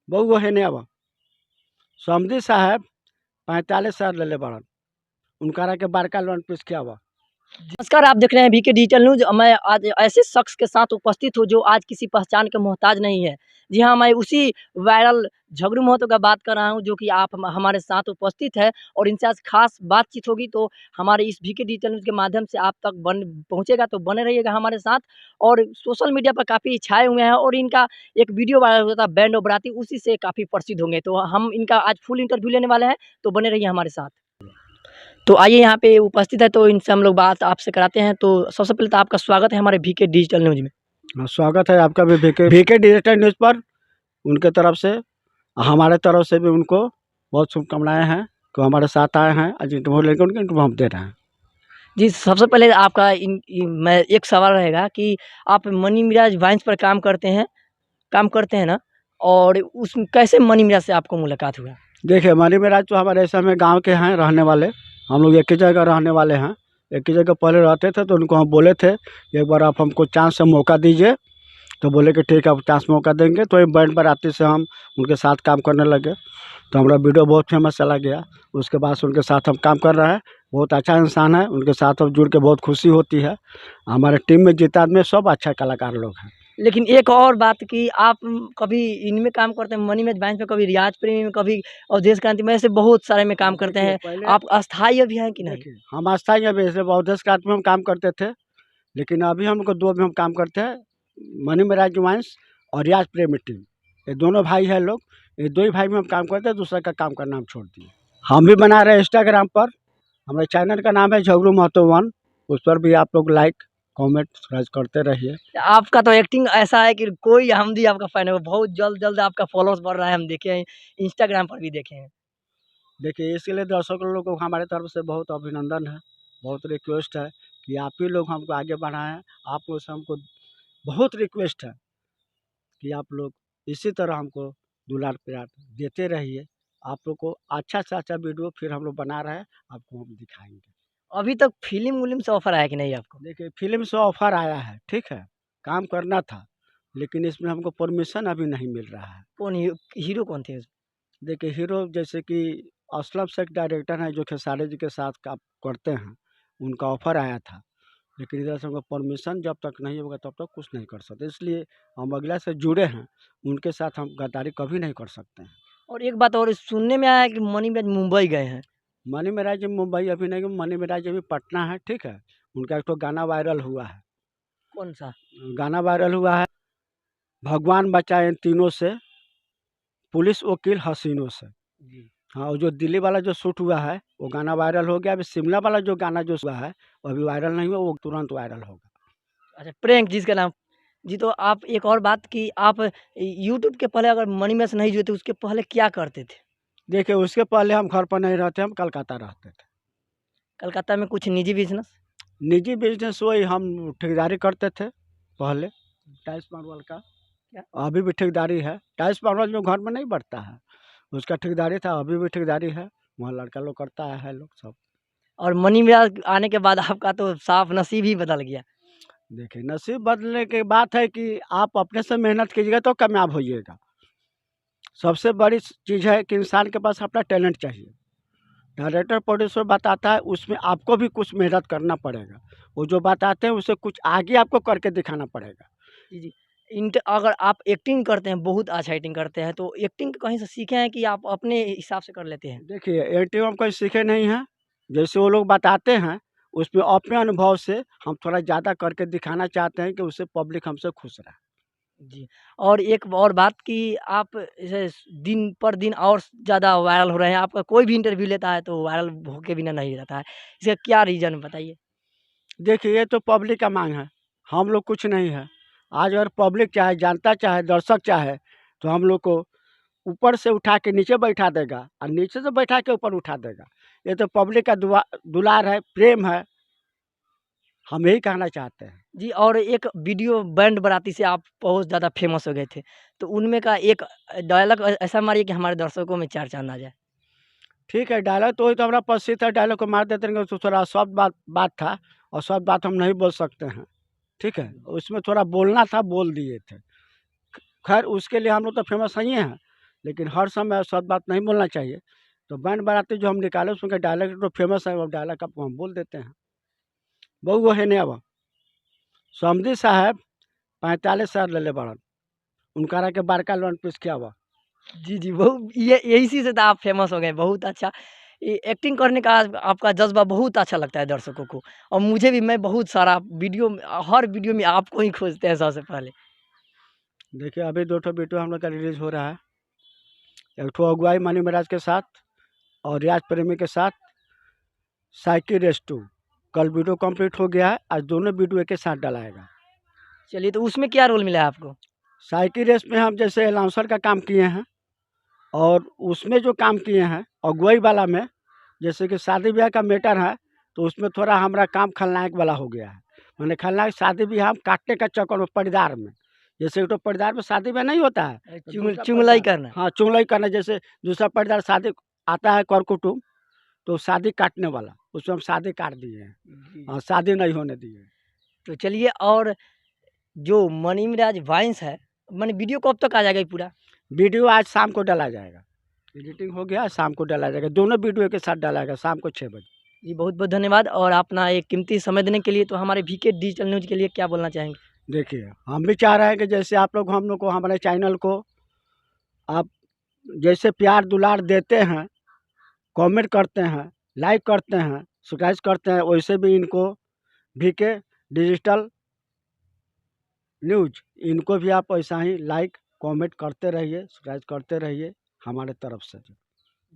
बहु है अब समझी साहब 45 साल ले बड़न उनकारा के बड़का लोन पीस किया हुआ। नमस्कार, आप देख रहे हैं वीके डिजिटल न्यूज। मैं आज ऐसे शख्स के साथ उपस्थित हूँ जो आज किसी पहचान के मोहताज नहीं है। जी हाँ, मैं उसी वायरल झगड़ू महतो का बात कर रहा हूँ जो कि आप हमारे साथ उपस्थित है और इनसे आज खास बातचीत होगी। तो हमारे इस वीके डिजिटल न्यूज के माध्यम से आप तक पहुँचेगा, तो बने रहिएगा हमारे साथ। और सोशल मीडिया पर काफ़ी छाए हुए हैं और इनका एक वीडियो वायरल हुआ था बैंड और बाराती, उसी से काफ़ी प्रसिद्ध होंगे। तो हम इनका आज फुल इंटरव्यू लेने वाले हैं, तो बने रहिए हमारे साथ। तो आइए, यहाँ पे उपस्थित है तो इनसे हम लोग बात आपसे कराते हैं। तो सबसे पहले तो आपका स्वागत है हमारे वीके डिजिटल न्यूज में। स्वागत है आपका भी वीके डिजिटल न्यूज़ पर। उनके तरफ से हमारे तरफ से भी उनको बहुत शुभकामनाएं हैं कि हमारे साथ आए हैं। आज इंटरव्यू लेकर उनके इंटरव्यू हम दे रहे हैं। जी, सबसे पहले आपका मैं एक सवाल रहेगा कि आप मनी मिराज वाइन्स पर काम करते हैं ना, और उस कैसे मनी मिराज से आपको मुलाकात हुआ? देखिए मनी मेराज तो हमारे ऐसे में गांव के हैं रहने वाले। हम लोग एक ही जगह रहने वाले हैं, एक ही जगह पहले रहते थे। तो उनको हम बोले थे एक बार आप हमको चांस से मौका दीजिए, तो बोले कि ठीक है आप चांस मौका देंगे। तो ये बैंड बाराती से हम उनके साथ काम करने लगे, तो हमारा वीडियो बहुत फेमस चला गया। उसके बाद से उनके साथ हम काम कर रहे हैं। बहुत अच्छा इंसान है, उनके साथ अब जुड़ के बहुत खुशी होती है। हमारे टीम में जितना आदमी सब अच्छा कलाकार लोग हैं। लेकिन एक और बात कि आप कभी इनमें काम करते हैं, मनी मिराज वाइन्स में, कभी रियाज प्रेमी में, कभी अवधेश क्रांति में, ऐसे बहुत सारे में काम करते हैं। आप अस्थायी अभी हैं कि नहीं? देखिए हम अस्थाई अभी ऐसे अवधेश क्रांति में हम काम करते थे, लेकिन अभी हमको दो में हम काम करते हैं, मनी मेराज वाइन्स और रियाज प्रेमी टीम। ये दोनों भाई हैं लोग, ये दो ही भाई में हम काम करते हैं, दूसरा का काम करना हम छोड़ दिए। हम भी बना रहे हैं इंस्टाग्राम पर, हमारे चैनल का नाम है झगड़ू महतो 1। उस पर भी आप लोग लाइक कमेंट सब्सक्राइब करते रहिए। आपका तो एक्टिंग ऐसा है कि कोई हम भी आपका फैन है, बहुत जल्द जल्द आपका फॉलोअर्स बढ़ रहा है, हम देखे हैं, इंस्टाग्राम पर भी देखे हैं। देखिए इसके लिए दर्शक लोगों को हमारे तरफ से बहुत अभिनंदन है, बहुत रिक्वेस्ट है कि आप ही लोग हमको आगे बढ़ाएं। आप लोग से हमको बहुत रिक्वेस्ट है कि आप लोग इसी तरह हमको दुलार प्यार देते रहिए। आप लोग को अच्छा से अच्छा वीडियो फिर हम लोग बना रहे हैं, आपको हम दिखाएंगे। अभी तक फ़िल्म विल्म से ऑफ़र आया कि नहीं आपको? देखिए फिल्म से ऑफर आया है, ठीक है, काम करना था, लेकिन इसमें हमको परमिशन अभी नहीं मिल रहा है। कौन हीरो कौन थे उसमें? देखिए हीरो जैसे कि असलम शेख डायरेक्टर हैं जो खेसारी जी के साथ काम करते हैं, उनका ऑफर आया था, लेकिन इधर से हमको परमिशन जब तक नहीं होगा तब तक कुछ नहीं कर सकते। इसलिए हम अगला से जुड़े हैं, उनके साथ हम गद्दारी कभी नहीं कर सकते हैं। और एक बात और सुनने में आया है कि मनी मिराज मुंबई गए हैं। मनी मेराज जी मुंबई अभी नहीं, मनी मेराज जी अभी पटना है, ठीक है। उनका एक तो गाना वायरल हुआ है। कौन-सा? गाना वायरल हुआ है भगवान बचाए इन तीनों से, पुलिस वकील हसीनों से। जी। हाँ, वो जो दिल्ली वाला जो शूट हुआ है वो गाना वायरल हो गया। अभी शिमला वाला जो गाना जो हुआ है वो अभी वायरल नहीं हुआ, वो तुरंत वायरल होगा। अच्छा, प्रैंक जिसका नाम। जी, तो आप एक और बात कि आप यूट्यूब के पहले अगर मनी मिराज से नहीं जुड़े थे, उसके पहले क्या करते थे? देखिए उसके पहले हम घर पर नहीं रहते, हम कलकत्ता रहते थे। कलकत्ता में कुछ निजी बिज़नेस? निजी बिजनेस वही हम ठेकेदारी करते थे पहले, टाइल्स मार्बल का। क्या? अभी भी ठेकेदारी है, टाइल्स मार्बल जो घर में नहीं बढ़ता है उसका ठेकेदारी था, अभी भी ठेकेदारी है। वहाँ लड़का लोग करता है लोग सब। और मनी मिराज आने के बाद आपका तो साफ नसीब ही बदल गया। देखिए नसीब बदलने की बात है कि आप अपने से मेहनत कीजिएगा तो कामयाब होइएगा। सबसे बड़ी चीज़ है कि इंसान के पास अपना टैलेंट चाहिए। डायरेक्टर प्रोड्यूसर बताता है उसमें आपको भी कुछ मेहनत करना पड़ेगा। वो जो बताते हैं उसे कुछ आगे आपको करके दिखाना पड़ेगा। जी, जी। अगर आप एक्टिंग करते हैं, बहुत अच्छा एक्टिंग करते हैं, तो एक्टिंग कहीं से सीखे हैं कि आप अपने हिसाब से कर लेते हैं? देखिए एटीएम हम कहीं सीखे नहीं हैं, जैसे वो लोग बताते हैं उसमें अपने अनुभव से हम थोड़ा ज़्यादा करके दिखाना चाहते हैं कि उससे पब्लिक हमसे खुश रहे। जी। और एक और बात कि आप जैसे दिन पर दिन और ज़्यादा वायरल हो रहे हैं, आपका कोई भी इंटरव्यू लेता है तो वायरल होके बिना नहीं रहता है। इसका क्या रीज़न बताइए? देखिए ये तो पब्लिक का मांग है, हम लोग कुछ नहीं है। आज अगर पब्लिक चाहे, जनता चाहे, दर्शक चाहे, तो हम लोग को ऊपर से उठा के नीचे बैठा देगा और नीचे से बैठा के ऊपर उठा देगा। ये तो पब्लिक का दुलार है, प्रेम है, हम यही कहना चाहते हैं। जी, और एक वीडियो बैंड बाराती से आप बहुत ज़्यादा फ़ेमस हो गए थे। तो उनमें का एक डायलॉग ऐसा मारिए कि हमारे दर्शकों में चार चाँद आ जाए। ठीक है, डायलॉग तो वही तो हमारा प्रसिद्ध है, डायलॉग को मार देते हैं तो थोड़ा सॉफ्ट बात था और सॉफ्ट बात हम नहीं बोल सकते हैं, ठीक है? उसमें थोड़ा बोलना था, बोल दिए थे। खैर उसके लिए हम लोग तो फेमस नहीं हैं, लेकिन हर समय सच बात नहीं बोलना चाहिए। तो बैंड बाराती जो हम निकाले उसमें का डायलॉग तो फेमस है, वो डायलॉग आपको हम बोल देते हैं। बहु वो है नहीं अब समधी साहब 45 साल ले बड़न उनकारा के बारका लोन पीस किया हुआ। जी, जी, बहु ये यही से तो आप फ़ेमस हो गए, बहुत अच्छा। ये एक्टिंग करने का आपका जज़्बा बहुत अच्छा लगता है दर्शकों को और मुझे भी मैं बहुत सारा वीडियो में हर वीडियो में आपको ही खोजते हैं सबसे पहले। देखिए अभी 2 ठो वीडियो हम लोग का रिलीज़ हो रहा है। एक ठो अगुवाई मनी महाराज के साथ और रियाज प्रेमी के साथ साइकिल रेस 2 कल वीडियो कंप्लीट हो गया है, आज दोनों वीडियो एक ही साथ डलाएगा। चलिए तो उसमें क्या रोल मिला है आपको? साइकिल रेस में हम जैसे अनाउंसर का काम किए हैं और उसमें जो काम किए हैं अगुवाई वाला में जैसे कि शादी ब्याह का मैटर है, तो उसमें थोड़ा हमारा काम खलनायक वाला हो गया है। माने खलनायक शादी ब्याह हम काटने का चक्कर में परिदार में, जैसे एक तो परिदार में शादी ब्याह नहीं होता है, तो दूसरा चुगलाई परिदार करना। हाँ, चुगलाई करना। जैसे दूसरा परिदार शादी आता है कर कुटुम्ब, तो शादी काटने वाला, उसमें हम शादी काट दिए हैं। जी। हाँ, शादी नहीं होने दिए हैं। तो चलिए और जो मनी मिराज वाइन्स है, माने वीडियो कब तक आ जाएगा ये पूरा? वीडियो आज शाम को डाला जाएगा, एडिटिंग हो गया, शाम को डाला जाएगा, दोनों वीडियो के साथ डाला जाएगा शाम को 6 बजे। जी, बहुत-बहुत धन्यवाद और अपना एक कीमती समय देने के लिए। तो हमारे वीके डिजिटल न्यूज़ के लिए क्या बोलना चाहेंगे? देखिए, हम भी चाह रहे हैं कि जैसे आप लोग हम लोग को हमारे चैनल को आप जैसे प्यार दुलार देते हैं, कमेंट करते हैं, लाइक करते हैं, सब्सक्राइब करते हैं, वैसे भी इनको वीके डिजिटल न्यूज़ इनको भी आप ऐसा ही लाइक, कमेंट करते रहिए, सब्सक्राइब करते रहिए हमारे तरफ से।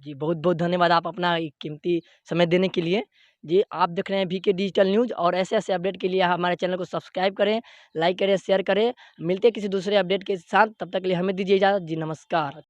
जी, बहुत-बहुत धन्यवाद आप अपना एक कीमती समय देने के लिए। जी, आप देख रहे हैं वीके डिजिटल न्यूज़ और ऐसे-ऐसे अपडेट के लिए हमारे चैनल को सब्सक्राइब करें, लाइक करें, शेयर करें। मिलते हैं किसी दूसरे अपडेट के साथ, तब तक के लिए हमें दीजिए इजाज़त। जी, नमस्कार।